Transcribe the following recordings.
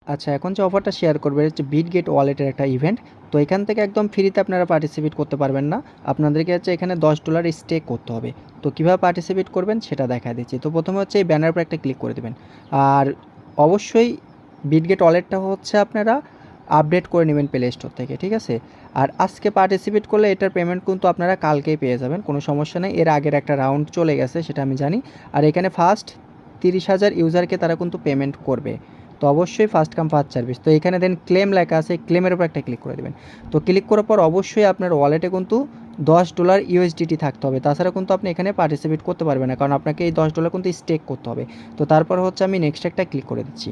আচ্ছা, এখন যে অফারটা শেয়ার করবে হচ্ছে বিটগেট ওয়ালেটের একটা ইভেন্ট। তো এখান থেকে একদম ফ্রিতে আপনারা পার্টিসিপেট করতে পারবেন না। আপনাদেরকে হচ্ছে এখানে $10 স্টেক করতে হবে। তো কীভাবে পার্টিসিপেট করবেন সেটা দেখায় দিচ্ছি। তো প্রথমে হচ্ছে এই ব্যানার উপর একটা ক্লিক করে দেবেন। আর অবশ্যই বিটগেট ওয়ালেটটা হচ্ছে আপনারা আপডেট করে নেবেন প্লে স্টোর থেকে, ঠিক আছে? আর আজকে পার্টিসিপেট করলে এটার পেমেন্ট কিন্তু আপনারা কালকেই পেয়ে যাবেন, কোনো সমস্যা নেই। এর আগের একটা রাউন্ড চলে গেছে সেটা আমি জানি। আর এখানে ফার্স্ট 30,000 ইউজারকে তারা কিন্তু পেমেন্ট করবে। তো অবশ্যই ফার্স্ট কাম ফার্স্ট সার্ভিস। তো এখানে দেন ক্লেম লেখা আছে, ক্লেমের উপর একটা ক্লিক করে দেবেন। তো ক্লিক করার পর অবশ্যই আপনার ওয়ালেটে কিন্তু $10 ইউএসডিটি থাকতে হবে, তাছাড়া কিন্তু আপনি এখানে পার্টিসিপেট করতে পারবেন না, কারণ আপনাকে এই $10 কিন্তু স্টেক করতে হবে। তো তারপর হচ্ছে আমি নেক্সট একটা ক্লিক করে দিচ্ছি।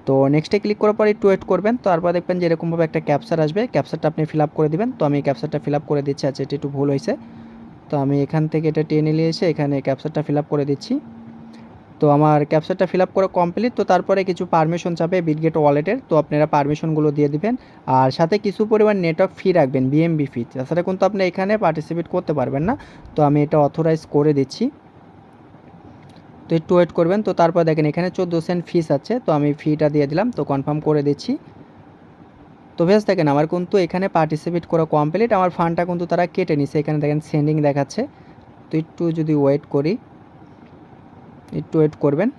তো নেক্সটে ক্লিক করার পর একটু ওয়েট করবেন। তারপর দেখবেন যে এরকমভাবে একটা ক্যাপচার আসবে, ক্যাপচারটা আপনি ফিল আপ করে দিবেন। তো আমি ক্যাপচারটা ফিল আপ করে দিচ্ছি। আচ্ছা, এটা একটু ভুল হয়েছে, তো আমি এখান থেকে এটা টেনে নিয়ে এসে এখানে ক্যাপচারটা ফিল আপ করে দিচ্ছি। তো আমার ক্যাপচারটা ফিল আপ করা কমপ্লিট। তো তারপরে কিছু পারমিশন চাবে বিটগেট ওয়ালেটের, তো আপনারা পারমিশনগুলো দিয়ে দিবেন। আর সাথে কিছু পরিমাণ নেটওয়ার্ক ফি রাখবেন, বিএমবি ফি, তাছাড়া কিন্তু আপনি এখানে পার্টিসিপেট করতে পারবেন না। তো আমি এটা অথরাইজ করে দিচ্ছি। তো একটু ওয়েট করবেন। তো তারপর দেখেন এখানে 14 সেন্ট ফিস আছে, তো আমি ফিটা দিয়ে দিলাম। তো কনফার্ম করে দিচ্ছি। তো বেশ দেখেন আমার কিন্তু এখানে পার্টিসিপেট করা কমপ্লিট, আমার ফান্ডটা কিন্তু তারা কেটে নিছে। এখানে দেখেন সেন্ডিং দেখাচ্ছে। তো একটু যদি ওয়েট করি, একটু ওয়েট করবেন।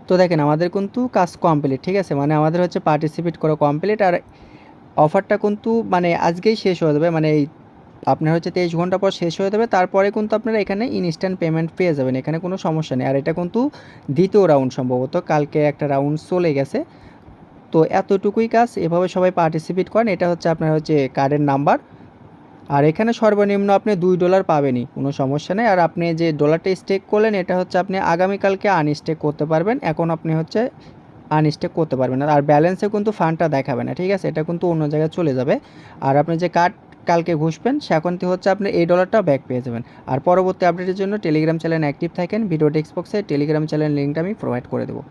তো দেখেন আমাদের কিন্তু কাজ কমপ্লিট, ঠিক আছে? মানে আমাদের হচ্ছে পার্টিসিপেট করা কমপ্লিট। আর অফারটা কিন্তু মানে আজকেই শেষ হয়ে যাবে, মানে এই আপনার হচ্ছে 23 ঘন্টা পর শেষ হয়ে যাবে। তারপরে কিন্তু আপনারা এখানে ইনস্ট্যান্ট পেমেন্ট পেয়ে যাবেন, এখানে কোনো সমস্যা নেই। আর এটা কিন্তু দ্বিতীয় রাউন্ড, সম্ভবত কালকে একটা রাউন্ড চলে গেছে। তো এতটুকুই কাজ, এভাবে সবাই পার্টিসিপেট করেন। এটা হচ্ছে আপনার হচ্ছে কার্ডের নাম্বার। আর এখানে সর্বনিম্ন আপনি $2 পাবেনই, কোনো সমস্যা নেই। আর আপনি যে ডলারটা স্টেক করলেন এটা হচ্ছে আপনি আগামীকালকে আনস্টেক করতে পারবেন, এখন আপনি হচ্ছে আনস্টেক করতে পারবেন না। আর ব্যালেন্সে কিন্তু ফান্ডটা দেখাবে না, ঠিক আছে? এটা কিন্তু অন্য জায়গায় চলে যাবে। আর আপনি যে কার্ড কালকে ঘুষবেন সেখন থেকে হচ্ছে আপনি এই ডলারটাও ব্যাক পেয়ে যাবেন। আর পরবর্তী আপডেটের জন্য টেলিগ্রাম চ্যানেল অ্যাক্টিভ থাকেন। ভিডিও টেক্সট বক্সে টেলিগ্রাম চ্যানেল লিঙ্কটা আমি প্রোভাইড করে দেবো।